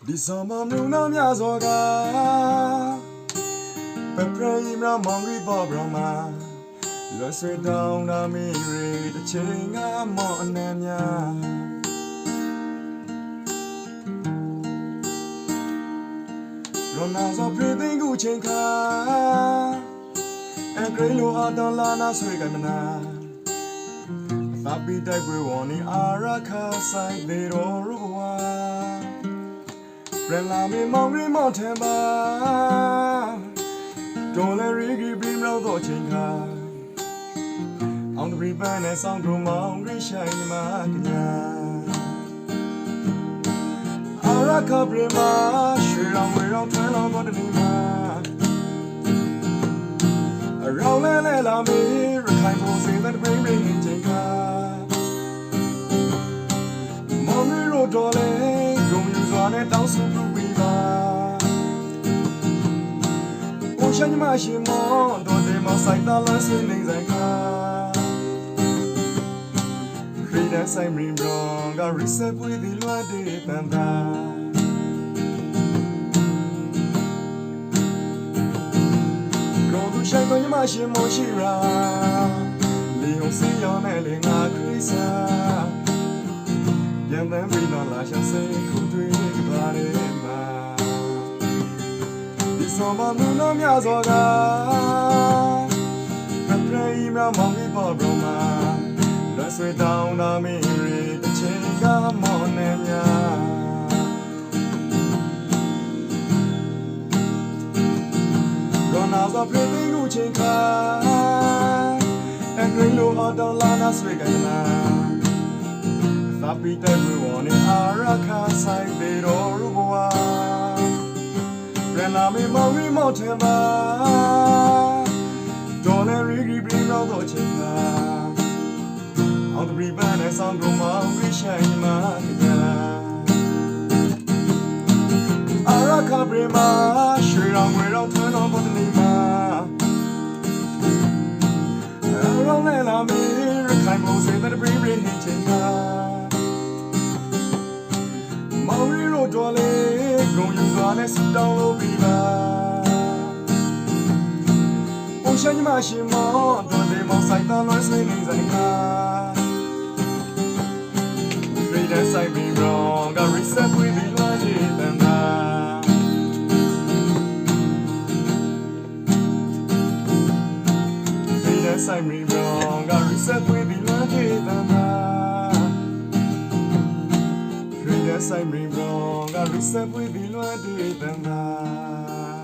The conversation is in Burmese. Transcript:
ဒီဆောင်မမလို့နာများစောကပပရိမမောင်ရီပေါ်ဘရမလွှဆွေတောင်းနာမီရီတစ်ချိန်ကမော်အနေများရောနာဇောပြေသိန်းကိုချိန်ခါအဂရိလိုအတော်လာနာဆွေကမနာသပီတိုက်ပွဲဝန်နီအာရခါဆိုင်ဒေရောရဝါရလာမီမောင်ရီမော်ထဲမှာဒေါ်လာရီဂီဘီမလို့တော့ချိန်ခါအောင်တပီပန်းနဲ့ဆောင်ကရုံမောင်ရီရှိုင်းမှာကညာအာရခါပရမရွှေရောင်ဝေရောင်ထွန်းလောင်းတော့တနေမှာအရောင်လဲလဲလာမီရခိုင်ပေါ်စေတဲ့ပရိမင်းချိန်ခါမောင်ရီတို့တော်လဲဂုံယူစွာနဲ့တောင်းဆိုပြီးပါ我想你妈是么？多的毛塞到了水灵在看，黑的塞明中，个绿色不的乱的蛋蛋。公主想到你妈是么事啊？利用谁要来领我开车？让咱为了拉下谁苦对把的嘛。ဆောင်မမလို့များစောကပပရိမမောင်ရီပေါ်ဘရမလွှဆွေတောင်းနာမီရီတစ်ချိန်ကမော်နေများရောနာဇောပြေသိန်းကိုချိန်ခါအဂရိလိုအတော်လာနာဆွေကနာသပီတဲ့ဘဝနဲ့အာရခါဆိုင်ပေတော်ရဘဝရလာမီမောင်ရီမော်ထဲမှာဒေါ်လာရီဂီဘီလို့တော့ချိန်ခါအောင်တပီပန်းနဲ့ဆောင်ကရုံမောင်ရီရှိုင်းမှာကညာအာရခါပရမရွှေရောင်ဝေရောင်ထွန်းတော်ပေါ်တနေမှာအရောင်လဲလာမီရခိုင်ပေါ်စေတဲ့ပရိမင်းချိန်ခါမောင်ရီတို့တော်လေဂုံယူစွာနဲ့စတောင်းလို့ပြီးပါ我想你妈是么？多的毛塞到了水灵在看，黑的塞明中，个绿色不的乱的蛋蛋。黑的塞明中，个绿色不的乱的蛋蛋。黑的塞明中，个绿色不的乱的蛋蛋。